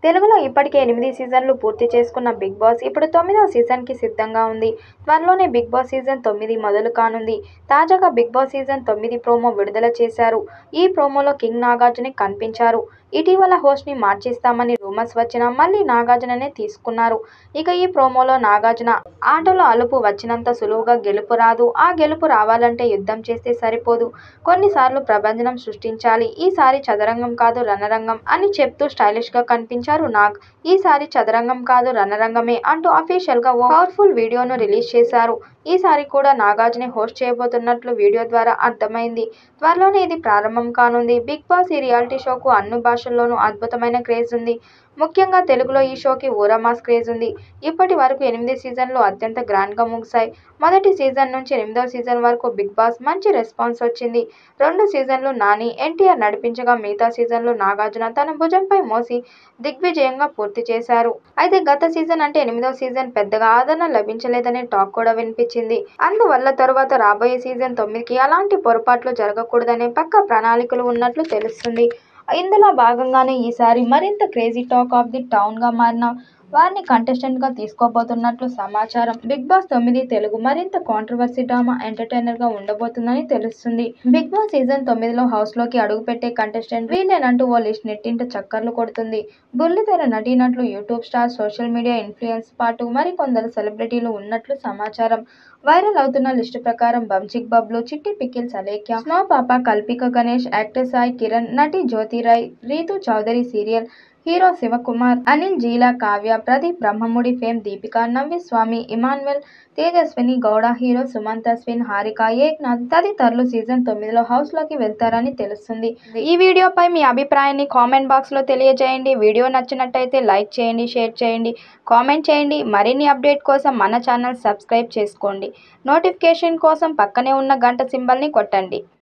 తెలుగులో ఇప్పటికే 8 సీజన్లు పూర్తి చేసుకున్న బిగ్ బాస్ ఇప్పుడు 9వ సీజన్కి సిద్ధంగా ఉంది. త్వరలోనే బిగ్ బాస్ సీజన్ 9 మొదలు కానుంది. తాజాగా బిగ్ బాస్ సీజన్ 9 ప్రోమో విడుదల చేశారు. ఈ ప్రోమోలో కింగ్ నాగార్జున కనిపించారు. ఇటీవల హోస్ట్ని మార్చేస్తామని రూమర్స్ వచ్చినా మళ్ళీ నాగార్జుననే తీసుకున్నారు. ఇక ఈ ప్రోమోలో నాగార్జున ఆటలో అలుపు వచ్చినంత సులువుగా గెలుపు రాదు. ఆ గెలుపు రావాలంటే యుద్ధం చేస్తే సరిపోదు. కొన్నిసార్లు ప్రభంజనం సృష్టించాలి. ఈసారి చదరంగం కాదు రణరంగం అని చెప్తూ స్టైలిష్గా కనిపించారు నాగ్. ఈసారి చదరంగం కాదు రణరంగమే అంటూ అఫీషియల్గా ఓ పవర్ఫుల్ వీడియోను రిలీజ్ చేశారు. ఈసారి కూడా నాగార్జునే హోస్ట్ చేయబోతున్నట్లు వీడియో ద్వారా అర్థమైంది. త్వరలోనే ఇది ప్రారంభం కానుంది. బిగ్ బాస్ ఈ రియాలిటీ షోకు అన్ని భాషల్లోనూ అద్భుతమైన క్రేజ్ ఉంది. ముఖ్యంగా తెలుగులో ఈ షోకి ఊరమాస్ క్రేజ్ ఉంది. ఇప్పటి వరకు 8 సీజన్లు అత్యంత గ్రాండ్గా ముగిశాయి. మొదటి సీజన్ నుంచి 8వ సీజన్ వరకు బిగ్ బాస్ మంచి రెస్పాన్స్ వచ్చింది. 2 సీజన్లు నాని, ఎన్టీఆర్ నడిపించగా మిగతా సీజన్లు నాగార్జున తన భుజంపై మోసి దిగ్విజయంగా పూర్తి చేశారు. అయితే గత సీజన్ అంటే 8వ సీజన్ పెద్దగా ఆదరణ లభించలేదనే టాక్ కూడా వినిపించింది. అందువల్ల తరువాత రాబోయే సీజన్ 9కి అలాంటి పొరపాట్లు జరగకూడదనే పక్కా ప్రణాళికలు ఉన్నట్లు తెలుస్తుంది. ఇందులో భాగంగానే ఈసారి మరింత క్రేజీ టాక్ ఆఫ్ ది టౌన్గా మారిన వారిని కంటెస్టెంట్గా తీసుకోబోతున్నట్లు సమాచారం. బిగ్ బాస్ 9 తెలుగు మరింత కాంట్రవర్సీ డ్రామా ఎంటర్టైనర్గా ఉండబోతుందని తెలుస్తుంది. బిగ్ బాస్ సీజన్ 9లో హౌస్లోకి అడుగుపెట్టే కంటెస్టెంట్ వీళ్ళేనంటూ ఓ లిస్ట్ నెట్టింట చక్కర్లు కొడుతుంది. బుల్లితెర నటీనటులు, YouTube stars, social media influence పాటు మరికొందరు సెలబ్రిటీలు ఉన్నట్లు సమాచారం. వైరల్ అవుతున్న లిస్టు ప్రకారం బంచిక్ బబ్లు, చిట్టి పికిల్స్ అలేఖ్య, స్నో పాప, కల్పిక గణేష్, యాక్టర్ సాయి కిరణ్, నటి Jyoti Rai, Ritu Chowdary serial hero Shivakumar, Anil జీలా, Kavya, Pradeep Brahmamudi fame Deepika, నవ్య స్వామి, ఇమాన్యుయల్, తేజస్విని గౌడ, హీరో సుమంత్ అశ్విన్, హారిక, ఏక్నాథ్ తదితరులు సీజన్ 9లో హౌస్లోకి వెళ్తారని తెలుస్తుంది. ఈ వీడియోపై మీ అభిప్రాయాన్ని కామెంట్ బాక్స్లో తెలియజేయండి. వీడియో నచ్చినట్టయితే లైక్ చేయండి, షేర్ చేయండి, కామెంట్ చేయండి. మరిన్ని అప్డేట్ కోసం మన ఛానల్ సబ్స్క్రైబ్ చేసుకోండి. నోటిఫికేషన్ కోసం పక్కనే ఉన్న గంట సింబల్ని కొట్టండి.